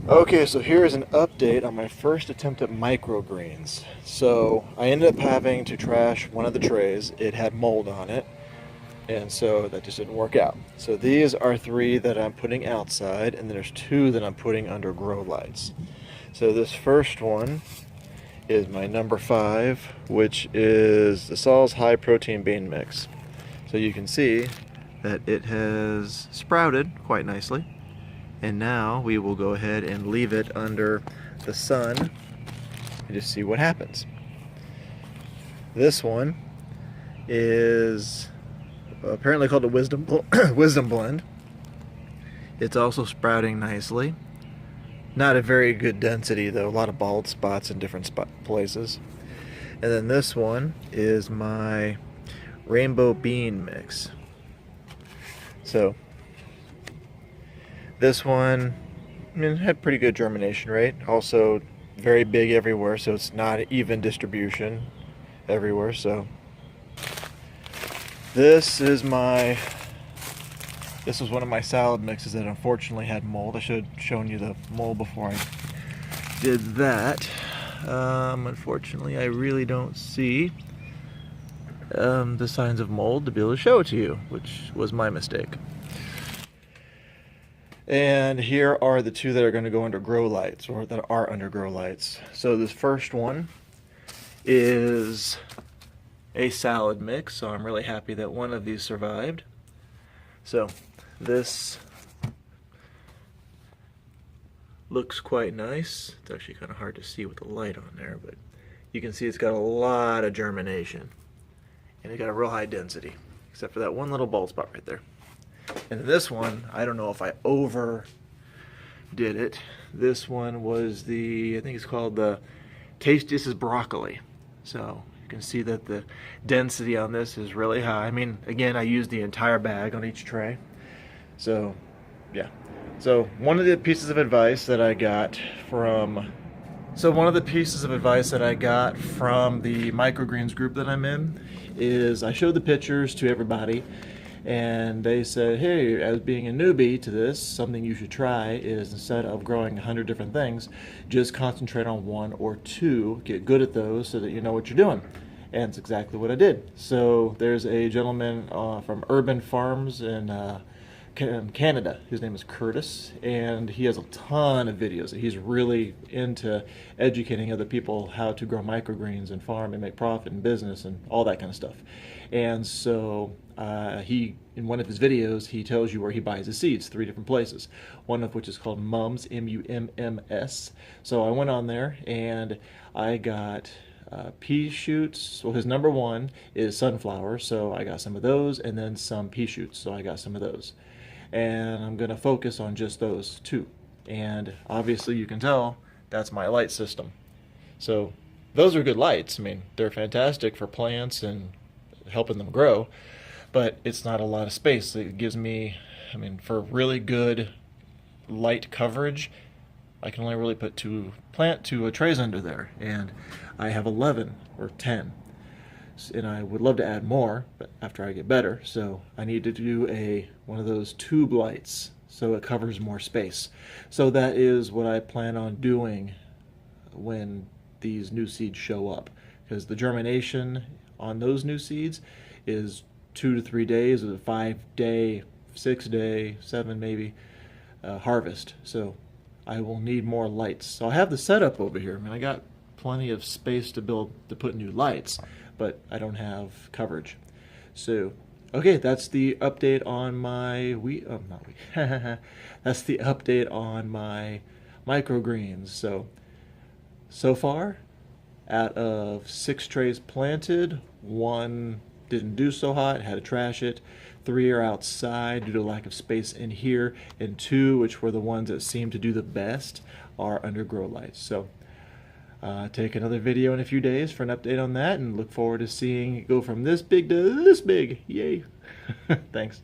Okay, so here is an update on my first attempt at microgreens. So I ended up having to trash one of the trays. It had mold on it, and so that just didn't work out. So these are three that I'm putting outside, and then there's two that I'm putting under grow lights. So this first one is my number 5, which is the Sol's High Protein Bean Mix. So you can see that it has sprouted quite nicely. And now we will go ahead and leave it under the sun and just see what happens. This one is apparently called a Wisdom Blend. It's also sprouting nicely. Not a very good density though, a lot of bald spots in different places. And then this one is my Rainbow Bean Mix. So this one, had pretty good germination rate. Also very big everywhere, so it's not even distribution everywhere. So this was one of my salad mixes that unfortunately had mold. I should have shown you the mold before I did that. Unfortunately, I really don't see the signs of mold to be able to show it to you, which was my mistake. And here are the two that are going to go under grow lights, or that are under grow lights. So this first one is a salad mix, so I'm really happy that one of these survived. So this looks quite nice. It's actually kind of hard to see with the light on there, but you can see it's got a lot of germination. And it got a real high density, except for that one little bald spot right there. And this one, I don't know if I overdid it. This one was I think it's called the Tastiest is Broccoli. So you can see that the density on this is really high. I mean, again, I used the entire bag on each tray. So, yeah. So one of the pieces of advice that I got from the microgreens group that I'm in is I showed the pictures to everybody. And they said, hey, as being a newbie to this, something you should try is instead of growing 100 different things, just concentrate on 1 or 2, get good at those so that you know what you're doing. And it's exactly what I did. So there's a gentleman from Urban Farms in Canada. His name is Curtis, and he has a ton of videos. He's really into educating other people how to grow microgreens and farm and make profit in business and all that kind of stuff. And so in one of his videos, he tells you where he buys his seeds, 3 different places, one of which is called Mums, M-U-M-M-S. So I went on there and I got pea shoots. Well, his number 1 is sunflower, so I got some of those, and then some pea shoots, so I got some of those. And I'm going to focus on just those 2. And obviously you can tell that's my light system. So those are good lights. I mean, they're fantastic for plants and helping them grow, but it's not a lot of space. It gives me, for really good light coverage, I can only really put 2 trays under there, and I have 11 or 10. And I would love to add more, but after I get better, so I need to do one of those tube lights so it covers more space. So that is what I plan on doing when these new seeds show up, because the germination on those new seeds is 2 to 3 days with a 5-day, 6-day, 7 maybe harvest. So I will need more lights. So I have the setup over here. I got plenty of space to put new lights, but I don't have coverage. So, okay, that's the update on my that's the update on my microgreens. So far, out of 6 trays planted, 1 didn't do so hot, had to trash it. 3 are outside due to lack of space in here, and 2, which were the ones that seemed to do the best, are under grow lights. So take another video in a few days for an update on that, and look forward to seeing it go from this big to this big. Yay. Thanks.